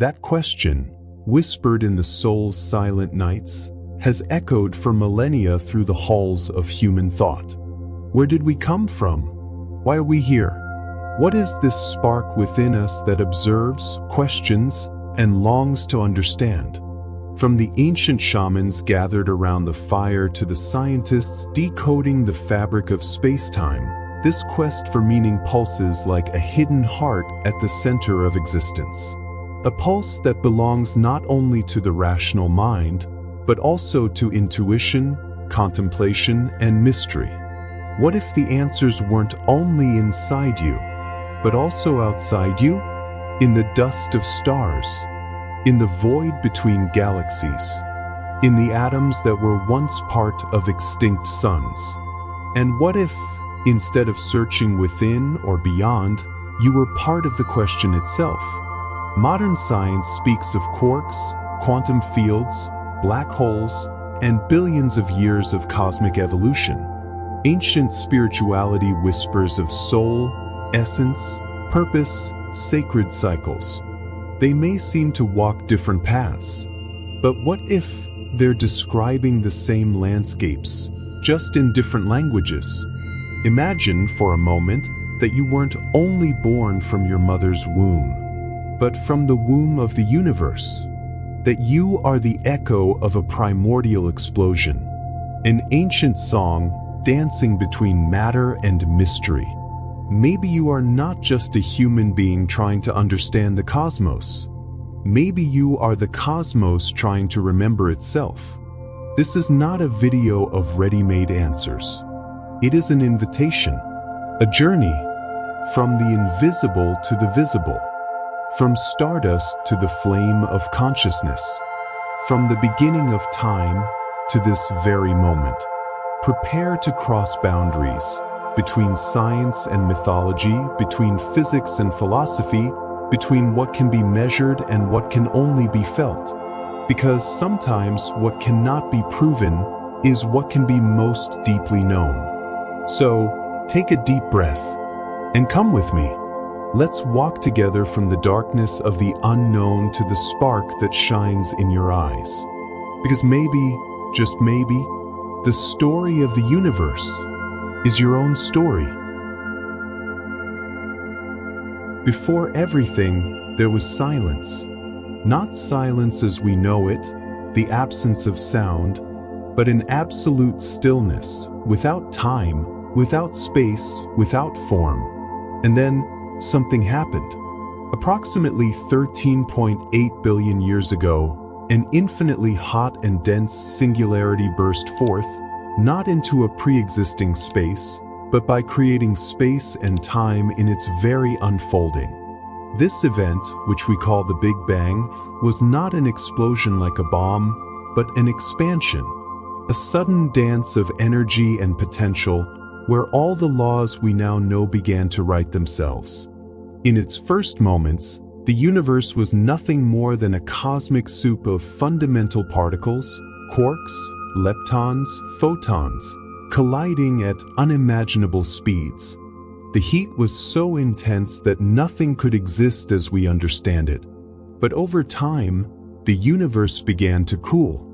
That question, whispered in the soul's silent nights, has echoed for millennia through the halls of human thought. Where did we come from? Why are we here? What is this spark within us that observes, questions, and longs to understand? From the ancient shamans gathered around the fire to the scientists decoding the fabric of space-time, this quest for meaning pulses like a hidden heart at the center of existence. A pulse that belongs not only to the rational mind, but also to intuition, contemplation, and mystery. What if the answers weren't only inside you, but also outside you? In the dust of stars, in the void between galaxies, in the atoms that were once part of extinct suns. And what if, instead of searching within or beyond, you were part of the question itself? Modern science speaks of quarks, quantum fields, black holes, and billions of years of cosmic evolution. Ancient spirituality whispers of soul, essence, purpose, sacred cycles. They may seem to walk different paths, but what if they're describing the same landscapes, just in different languages? Imagine for a moment that you weren't only born from your mother's womb, but from the womb of the universe, that you are the echo of a primordial explosion, an ancient song dancing between matter and mystery. Maybe you are not just a human being trying to understand the cosmos. Maybe you are the cosmos trying to remember itself. This is not a video of ready-made answers. It is an invitation, a journey from the invisible to the visible, from stardust to the flame of consciousness, from the beginning of time to this very moment. Prepare to cross boundaries between science and mythology, between physics and philosophy, between what can be measured and what can only be felt. Because sometimes what cannot be proven is what can be most deeply known. So, take a deep breath and come with me. Let's walk together from the darkness of the unknown to the spark that shines in your eyes. Because maybe, just maybe, the story of the universe is your own story. Before everything, there was silence. Not silence as we know it, the absence of sound, but an absolute stillness, without time, without space, without form. And then something happened. Approximately 13.8 billion years ago, an infinitely hot and dense singularity burst forth, not into a pre-existing space, but by creating space and time in its very unfolding. This event, which we call the Big Bang, was not an explosion like a bomb, but an expansion, a sudden dance of energy and potential where all the laws we now know began to write themselves. In its first moments, the universe was nothing more than a cosmic soup of fundamental particles, quarks, leptons, photons, colliding at unimaginable speeds. The heat was so intense that nothing could exist as we understand it. But over time, the universe began to cool.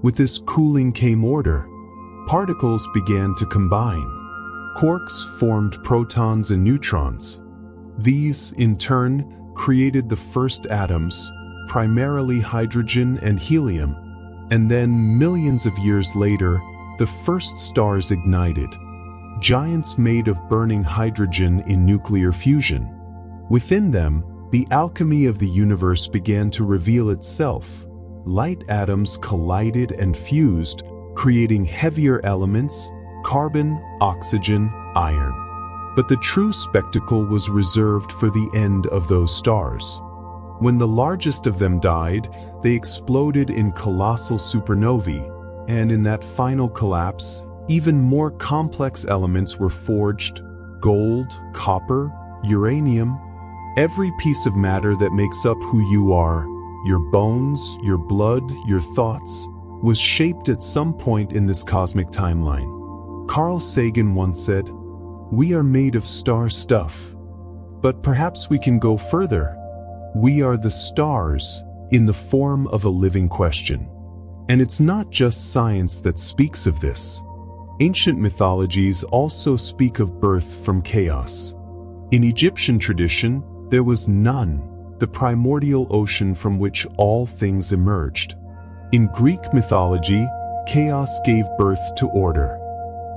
With this cooling came order. Particles began to combine. Quarks formed protons and neutrons. These, in turn, created the first atoms, primarily hydrogen and helium. And then, millions of years later, the first stars ignited, giants made of burning hydrogen in nuclear fusion. Within them, the alchemy of the universe began to reveal itself. Light atoms collided and fused, creating heavier elements, carbon, oxygen, iron. But the true spectacle was reserved for the end of those stars. When the largest of them died, they exploded in colossal supernovae, and in that final collapse, even more complex elements were forged: gold, copper, uranium. Every piece of matter that makes up who you are, your bones, your blood, your thoughts, was shaped at some point in this cosmic timeline. Carl Sagan once said, "We are made of star stuff." But perhaps we can go further. We are the stars in the form of a living question. And it's not just science that speaks of this. Ancient mythologies also speak of birth from chaos. In Egyptian tradition, there was Nun, the primordial ocean from which all things emerged. In Greek mythology, chaos gave birth to order.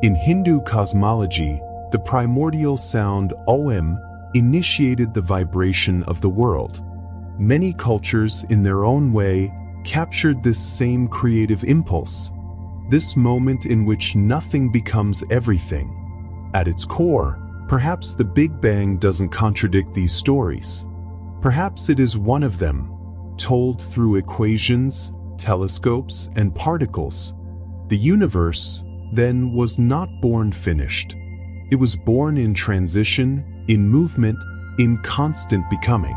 In Hindu cosmology, the primordial sound Om initiated the vibration of the world. Many cultures, in their own way, captured this same creative impulse, this moment in which nothing becomes everything. At its core, perhaps the Big Bang doesn't contradict these stories. Perhaps it is one of them, told through equations, telescopes, and particles. The universe, then, was not born finished. It was born in transition, in movement, in constant becoming.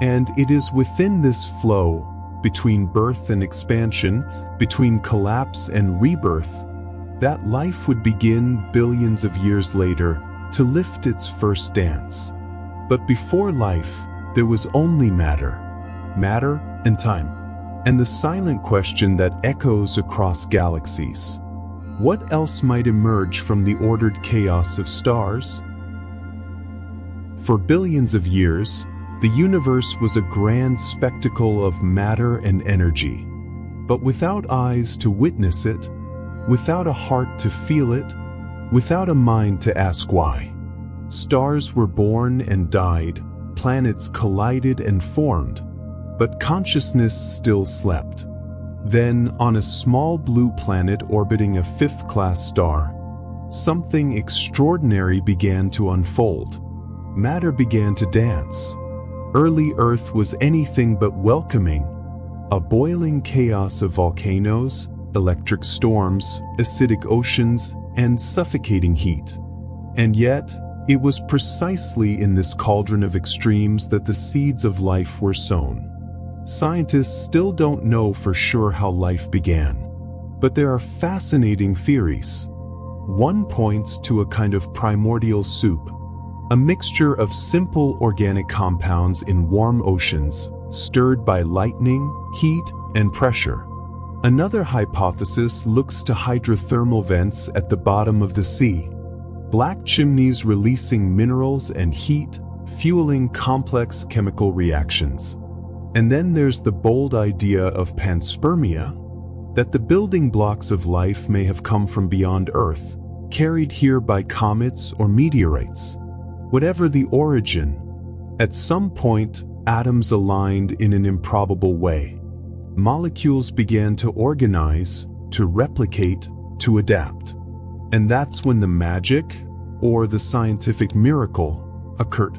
And it is within this flow, between birth and expansion, between collapse and rebirth, that life would begin billions of years later to lift its first dance. But before life, there was only matter and time, and the silent question that echoes across galaxies. What else might emerge from the ordered chaos of stars? For billions of years, the universe was a grand spectacle of matter and energy. But without eyes to witness it, without a heart to feel it, without a mind to ask why. Stars were born and died, planets collided and formed, but consciousness still slept. Then, on a small blue planet orbiting a fifth-class star, something extraordinary began to unfold. Matter began to dance. Early Earth was anything but welcoming, a boiling chaos of volcanoes, electric storms, acidic oceans, and suffocating heat. And yet, it was precisely in this cauldron of extremes that the seeds of life were sown. Scientists still don't know for sure how life began, but there are fascinating theories. One points to a kind of primordial soup, a mixture of simple organic compounds in warm oceans, stirred by lightning, heat, and pressure. Another hypothesis looks to hydrothermal vents at the bottom of the sea, black chimneys releasing minerals and heat, fueling complex chemical reactions. And then there's the bold idea of panspermia, that the building blocks of life may have come from beyond Earth, carried here by comets or meteorites. Whatever the origin, at some point, atoms aligned in an improbable way. Molecules began to organize, to replicate, to adapt. And that's when the magic, or the scientific miracle, occurred.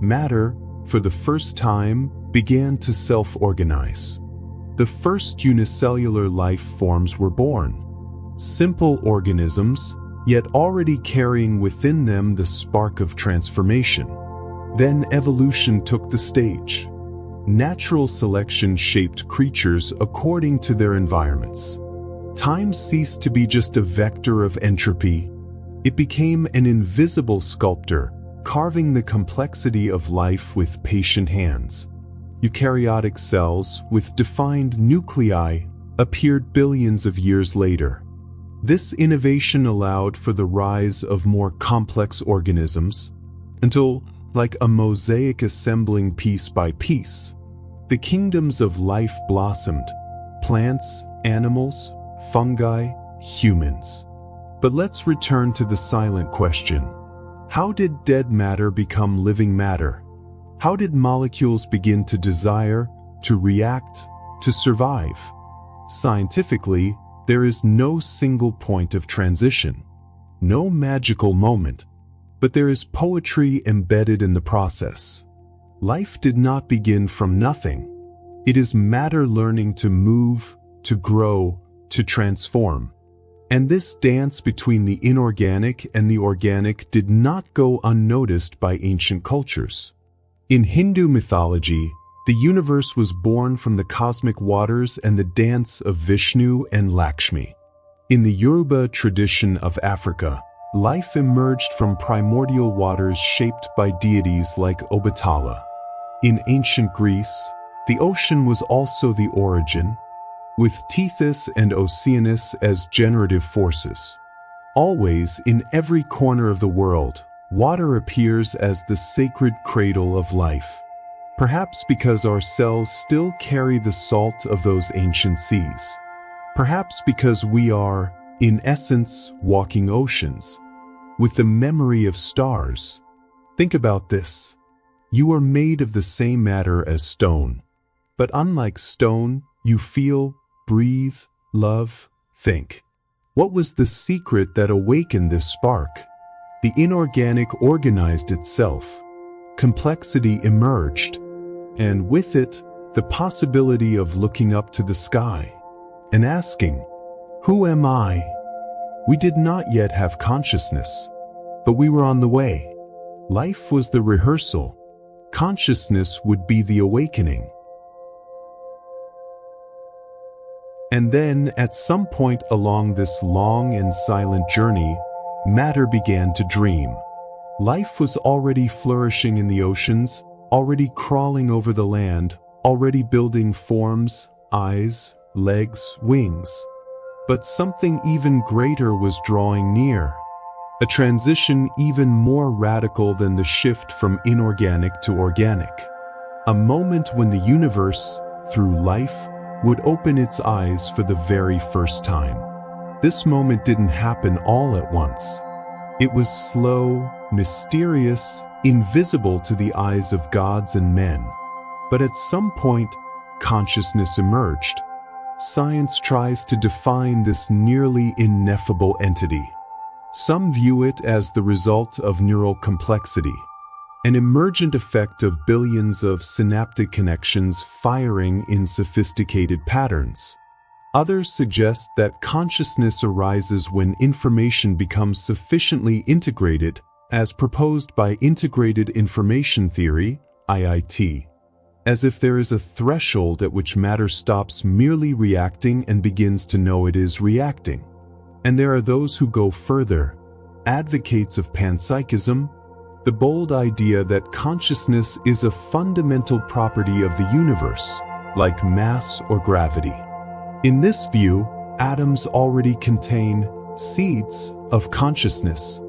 Matter, for the first time, began to self-organize. The first unicellular life forms were born. Simple organisms, yet already carrying within them the spark of transformation. Then evolution took the stage. Natural selection shaped creatures according to their environments. Time ceased to be just a vector of entropy. It became an invisible sculptor, carving the complexity of life with patient hands. Eukaryotic cells with defined nuclei appeared billions of years later. This innovation allowed for the rise of more complex organisms, until, like a mosaic assembling piece by piece, the kingdoms of life blossomed: plants, animals, fungi, humans. But let's return to the silent question. How did dead matter become living matter? How did molecules begin to desire, to react, to survive? Scientifically, there is no single point of transition, no magical moment, but there is poetry embedded in the process. Life did not begin from nothing. It is matter learning to move, to grow, to transform. And this dance between the inorganic and the organic did not go unnoticed by ancient cultures. In Hindu mythology, the universe was born from the cosmic waters and the dance of Vishnu and Lakshmi. In the Yoruba tradition of Africa, life emerged from primordial waters shaped by deities like Obatala. In ancient Greece, the ocean was also the origin, with Tethys and Oceanus as generative forces. Always, in every corner of the world, water appears as the sacred cradle of life. Perhaps because our cells still carry the salt of those ancient seas. Perhaps because we are, in essence, walking oceans, with the memory of stars. Think about this. You are made of the same matter as stone. But unlike stone, you feel, breathe, love, think. What was the secret that awakened this spark? The inorganic organized itself. Complexity emerged. And with it, the possibility of looking up to the sky and asking, "Who am I?" We did not yet have consciousness, but we were on the way. Life was the rehearsal. Consciousness would be the awakening. And then, at some point along this long and silent journey, matter began to dream. Life was already flourishing in the oceans, already crawling over the land, already building forms, eyes, legs, wings. But something even greater was drawing near. A transition even more radical than the shift from inorganic to organic. A moment when the universe, through life, would open its eyes for the very first time. This moment didn't happen all at once. It was slow, mysterious, invisible to the eyes of gods and men. But at some point, consciousness emerged. Science tries to define this nearly ineffable entity. Some view it as the result of neural complexity, an emergent effect of billions of synaptic connections firing in sophisticated patterns. Others suggest that consciousness arises when information becomes sufficiently integrated, as proposed by Integrated Information Theory, IIT, as if there is a threshold at which matter stops merely reacting and begins to know it is reacting. And there are those who go further, advocates of panpsychism, the bold idea that consciousness is a fundamental property of the universe, like mass or gravity. In this view, atoms already contain seeds of consciousness,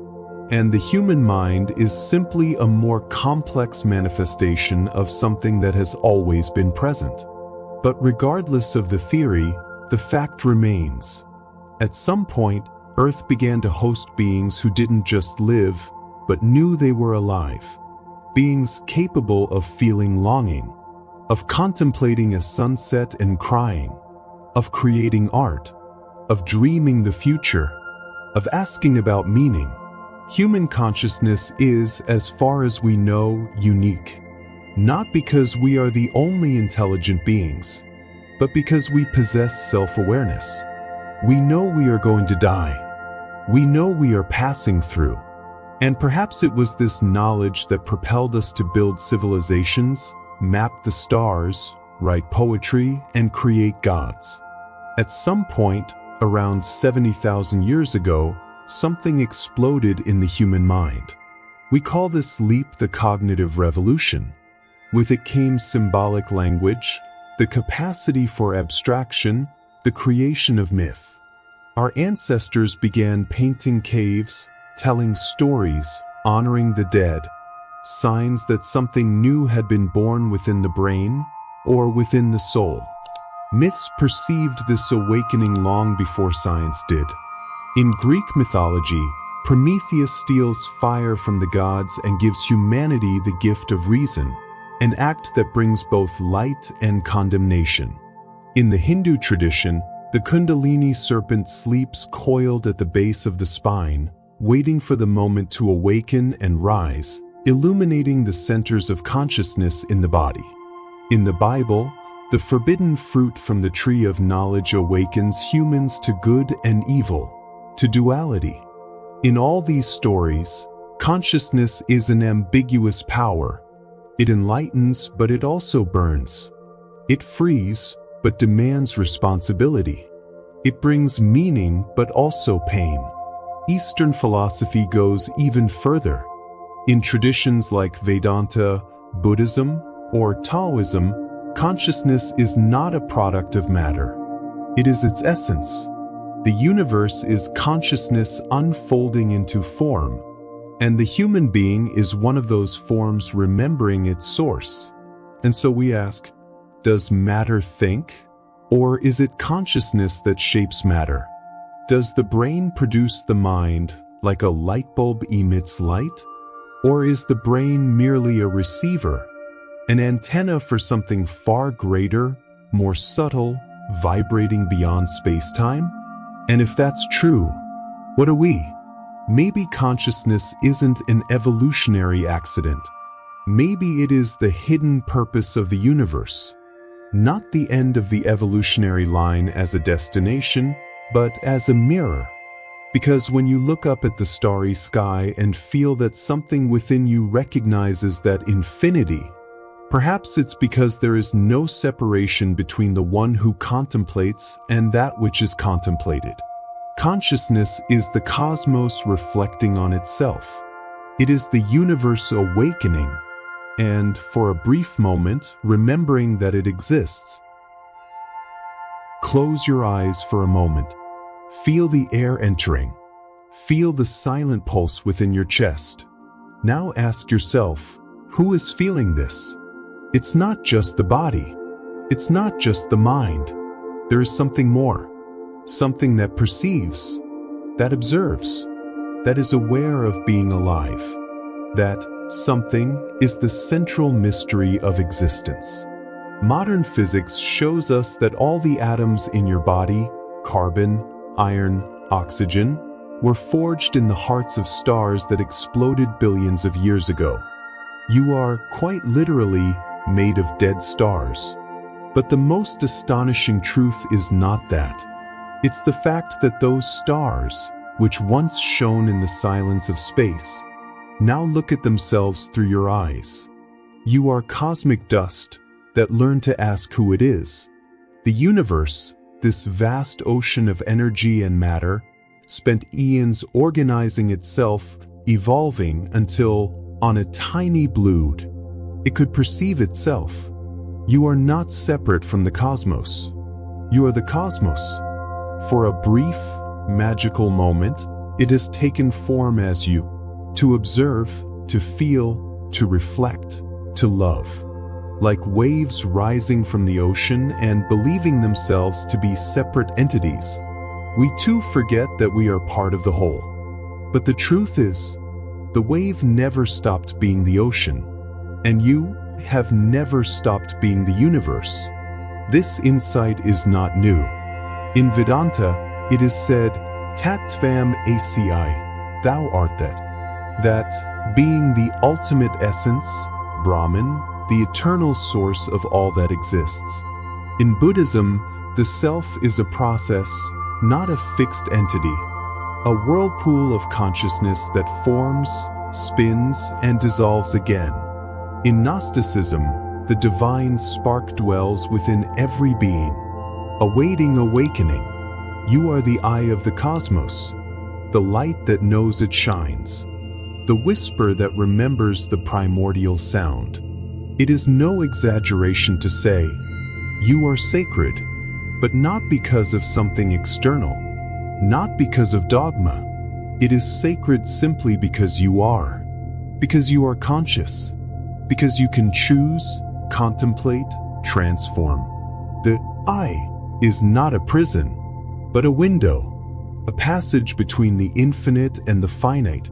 and the human mind is simply a more complex manifestation of something that has always been present. But regardless of the theory, the fact remains. At some point, Earth began to host beings who didn't just live, but knew they were alive. Beings capable of feeling longing, of contemplating a sunset and crying, of creating art, of dreaming the future, of asking about meaning. Human consciousness is, as far as we know, unique. Not because we are the only intelligent beings, but because we possess self-awareness. We know we are going to die. We know we are passing through. And perhaps it was this knowledge that propelled us to build civilizations, map the stars, write poetry, and create gods. At some point, around 70,000 years ago, something exploded in the human mind. We call this leap the cognitive revolution. With it came symbolic language, the capacity for abstraction, the creation of myth. Our ancestors began painting caves, telling stories, honoring the dead, signs that something new had been born within the brain or within the soul. Myths perceived this awakening long before science did. In Greek mythology, Prometheus steals fire from the gods and gives humanity the gift of reason, an act that brings both light and condemnation. In the Hindu tradition, the Kundalini serpent sleeps coiled at the base of the spine, waiting for the moment to awaken and rise, illuminating the centers of consciousness in the body. In the Bible, the forbidden fruit from the tree of knowledge awakens humans to good and evil, to duality. In all these stories, consciousness is an ambiguous power. It enlightens, but it also burns. It frees, but demands responsibility. It brings meaning, but also pain. Eastern philosophy goes even further. In traditions like Vedanta, Buddhism, or Taoism, consciousness is not a product of matter. It is its essence. The universe is consciousness unfolding into form, and the human being is one of those forms remembering its source. And so we ask, does matter think? Or is it consciousness that shapes matter? Does the brain produce the mind like a light bulb emits light? Or is the brain merely a receiver, an antenna for something far greater, more subtle, vibrating beyond space-time? And if that's true, what are we? Maybe consciousness isn't an evolutionary accident. Maybe it is the hidden purpose of the universe. Not the end of the evolutionary line as a destination, but as a mirror. Because when you look up at the starry sky and feel that something within you recognizes that infinity, perhaps it's because there is no separation between the one who contemplates and that which is contemplated. Consciousness is the cosmos reflecting on itself. It is the universe awakening, and for a brief moment, remembering that it exists. Close your eyes for a moment. Feel the air entering. Feel the silent pulse within your chest. Now ask yourself, who is feeling this? It's not just the body. It's not just the mind. There is something more. Something that perceives, that observes, that is aware of being alive. That something is the central mystery of existence. Modern physics shows us that all the atoms in your body, carbon, iron, oxygen, were forged in the hearts of stars that exploded billions of years ago. You are quite literally made of dead stars. But the most astonishing truth is not that. It's the fact that those stars, which once shone in the silence of space, now look at themselves through your eyes. You are cosmic dust that learned to ask who it is. The universe, this vast ocean of energy and matter, spent eons organizing itself, evolving until, on a tiny blood, it could perceive itself. You are not separate from the cosmos. You are the cosmos. For a brief, magical moment, it has taken form as you, to observe, to feel, to reflect, to love. Like waves rising from the ocean and believing themselves to be separate entities, we too forget that we are part of the whole. But the truth is, the wave never stopped being the ocean, and you have never stopped being the universe. This insight is not new. In Vedanta, it is said, Tattvam asi, thou art that. That, being the ultimate essence, Brahman, the eternal source of all that exists. In Buddhism, the self is a process, not a fixed entity, a whirlpool of consciousness that forms, spins, and dissolves again. In Gnosticism, the divine spark dwells within every being, awaiting awakening. You are the eye of the cosmos, the light that knows it shines, the whisper that remembers the primordial sound. It is no exaggeration to say, you are sacred, but not because of something external, not because of dogma. It is sacred simply because you are conscious, because you can choose, contemplate, transform. The I is not a prison, but a window, a passage between the infinite and the finite,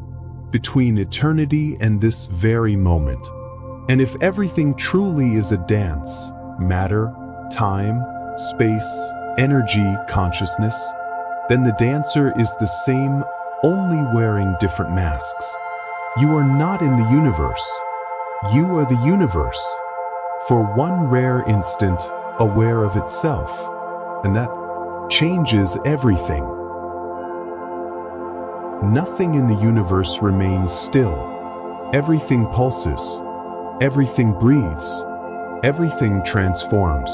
between eternity and this very moment. And if everything truly is a dance, matter, time, space, energy, consciousness, then the dancer is the same, only wearing different masks. You are not in the universe. You are the universe, for one rare instant, aware of itself, and that changes everything. Nothing in the universe remains still. Everything pulses. Everything breathes. Everything transforms.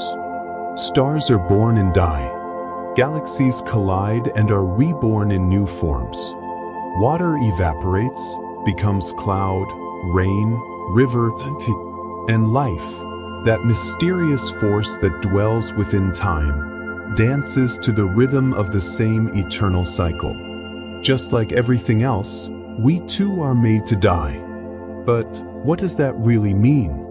Stars are born and die. Galaxies collide and are reborn in new forms. Water evaporates, becomes cloud, rain, river, and life, That mysterious force that dwells within time, dances to the rhythm of the same eternal cycle. Just like everything else, we too are made to die. But what does that really mean?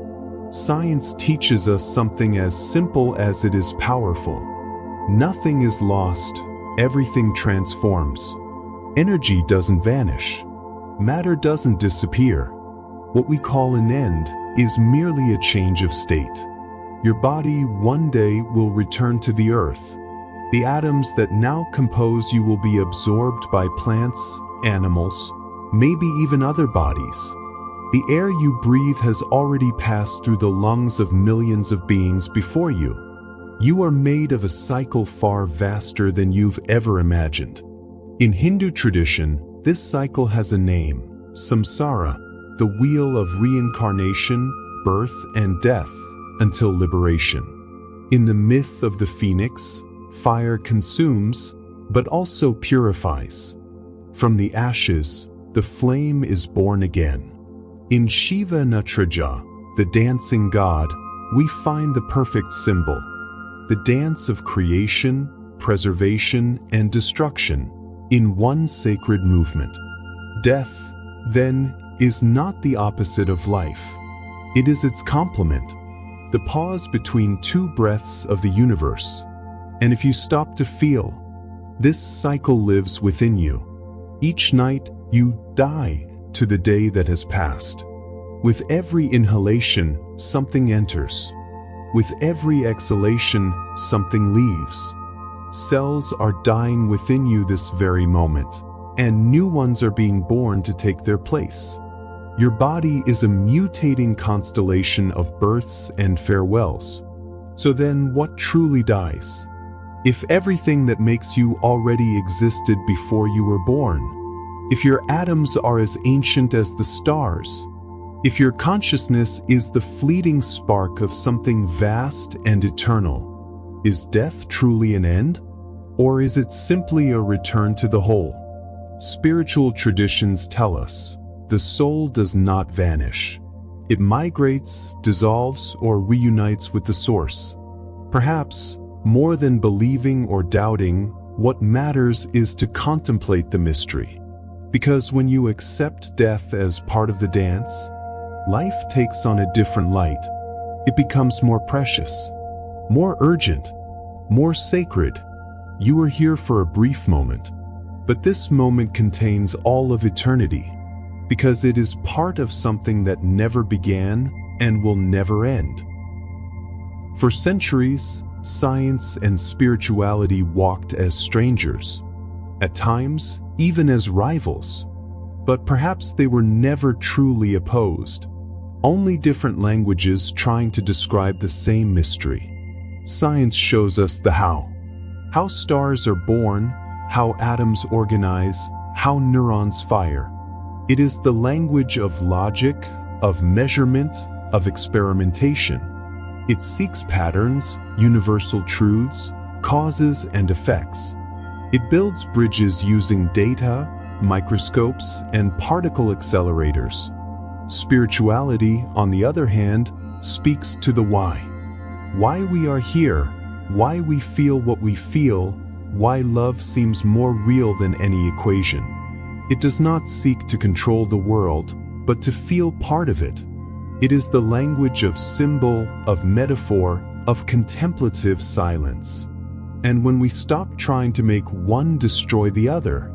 Science teaches us something as simple as it is powerful. Nothing is lost, everything transforms. Energy doesn't vanish. Matter doesn't disappear. What we call an end is merely a change of state. Your body one day will return to the earth. The atoms that now compose you will be absorbed by plants, animals, maybe even other bodies. The air you breathe has already passed through the lungs of millions of beings before you. You are made of a cycle far vaster than you've ever imagined. In Hindu tradition, this cycle has a name, samsara, the wheel of reincarnation, birth and death, until liberation. In the myth of the phoenix, fire consumes, but also purifies. From the ashes, the flame is born again. In Shiva Natraja, the dancing god, we find the perfect symbol. The dance of creation, preservation, and destruction in one sacred movement. Death, then, is not the opposite of life. It is its complement, the pause between two breaths of the universe. And if you stop to feel, this cycle lives within you. Each night, you die to the day that has passed. With every inhalation, something enters. With every exhalation, something leaves. Cells are dying within you this very moment, and new ones are being born to take their place. Your body is a mutating constellation of births and farewells. So then, what truly dies? If everything that makes you already existed before you were born, if your atoms are as ancient as the stars, if your consciousness is the fleeting spark of something vast and eternal, is death truly an end? Or is it simply a return to the whole? Spiritual traditions tell us the soul does not vanish. It migrates, dissolves, or reunites with the source. Perhaps, more than believing or doubting, what matters is to contemplate the mystery. Because when you accept death as part of the dance, life takes on a different light. It becomes more precious, more urgent, more sacred. You are here for a brief moment, but this moment contains all of eternity, because it is part of something that never began and will never end. For centuries, science and spirituality walked as strangers, at times even as rivals, but perhaps they were never truly opposed, only different languages trying to describe the same mystery. Science shows us the how stars are born, how atoms organize, how neurons fire. It is the language of logic, of measurement, of experimentation. It seeks patterns, universal truths, causes and effects. It builds bridges using data, microscopes, and particle accelerators. Spirituality, on the other hand, speaks to the why. Why we are here, why we feel what we feel, why love seems more real than any equation. It does not seek to control the world, but to feel part of it. It is the language of symbol, of metaphor, of contemplative silence. And when we stop trying to make one destroy the other,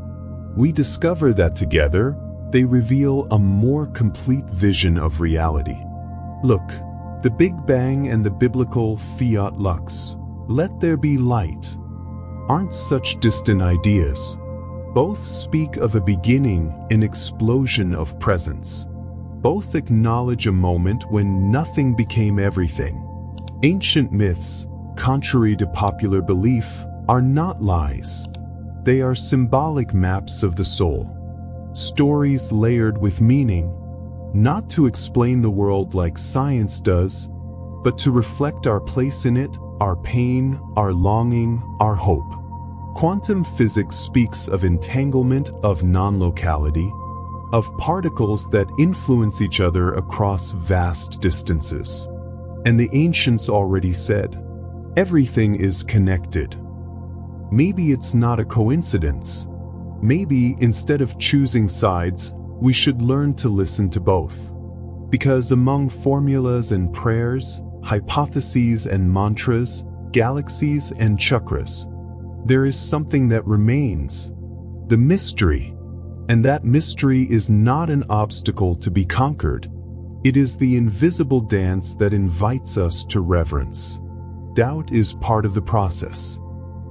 we discover that together, they reveal a more complete vision of reality. Look, the Big Bang and the biblical fiat lux, let there be light, aren't such distant ideas. Both speak of a beginning, an explosion of presence. Both acknowledge a moment when nothing became everything. Ancient myths, contrary to popular belief, are not lies. They are symbolic maps of the soul. Stories layered with meaning, not to explain the world like science does, but to reflect our place in it, our pain, our longing, our hope. Quantum physics speaks of entanglement, of non-locality, of particles that influence each other across vast distances. And the ancients already said, everything is connected. Maybe it's not a coincidence. Maybe instead of choosing sides, we should learn to listen to both. Because among formulas and prayers, hypotheses and mantras, galaxies and chakras, there is something that remains, the mystery. And that mystery is not an obstacle to be conquered. It is the invisible dance that invites us to reverence. Doubt is part of the process.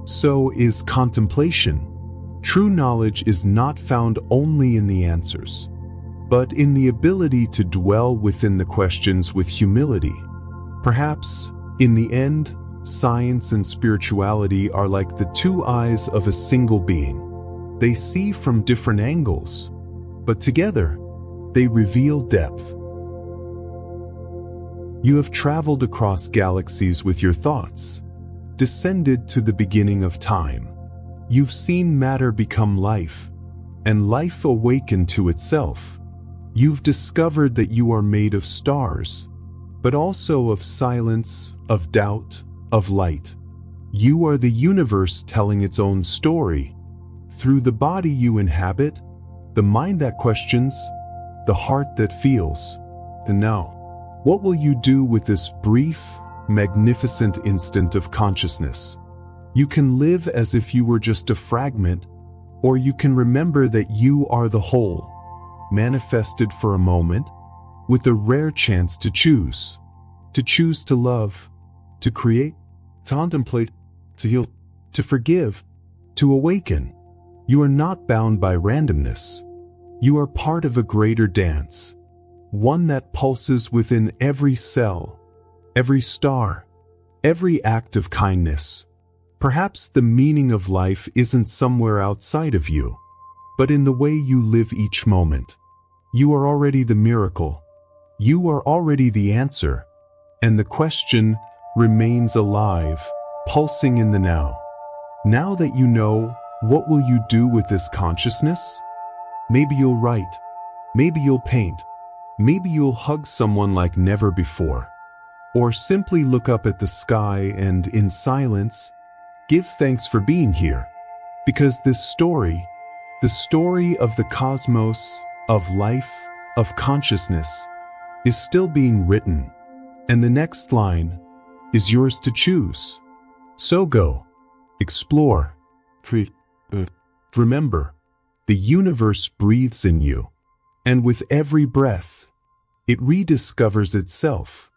So is contemplation. True knowledge is not found only in the answers, but in the ability to dwell within the questions with humility. Perhaps, in the end, science and spirituality are like the two eyes of a single being. They see from different angles, but together, they reveal depth. You have traveled across galaxies with your thoughts, descended to the beginning of time. You've seen matter become life, and life awaken to itself. You've discovered that you are made of stars, but also of silence, of doubt, of light. You are the universe telling its own story. Through the body you inhabit, the mind that questions, the heart that feels, the now. What will you do with this brief, magnificent instant of consciousness? You can live as if you were just a fragment, or you can remember that you are the whole, manifested for a moment, with a rare chance to choose. To choose to love, to create, to contemplate, to heal, to forgive, to awaken. You are not bound by randomness. You are part of a greater dance, one that pulses within every cell, every star, every act of kindness. Perhaps the meaning of life isn't somewhere outside of you, but in the way you live each moment. You are already the miracle. You are already the answer, and the question remains alive, pulsing in the now. Now that you know, what will you do with this consciousness? Maybe you'll write. Maybe you'll paint. Maybe you'll hug someone like never before. Or simply look up at the sky and, in silence, give thanks for being here. Because this story, the story of the cosmos, of life, of consciousness, is still being written. And the next line is yours to choose. So go, explore, remember, the universe breathes in you, and with every breath, it rediscovers itself.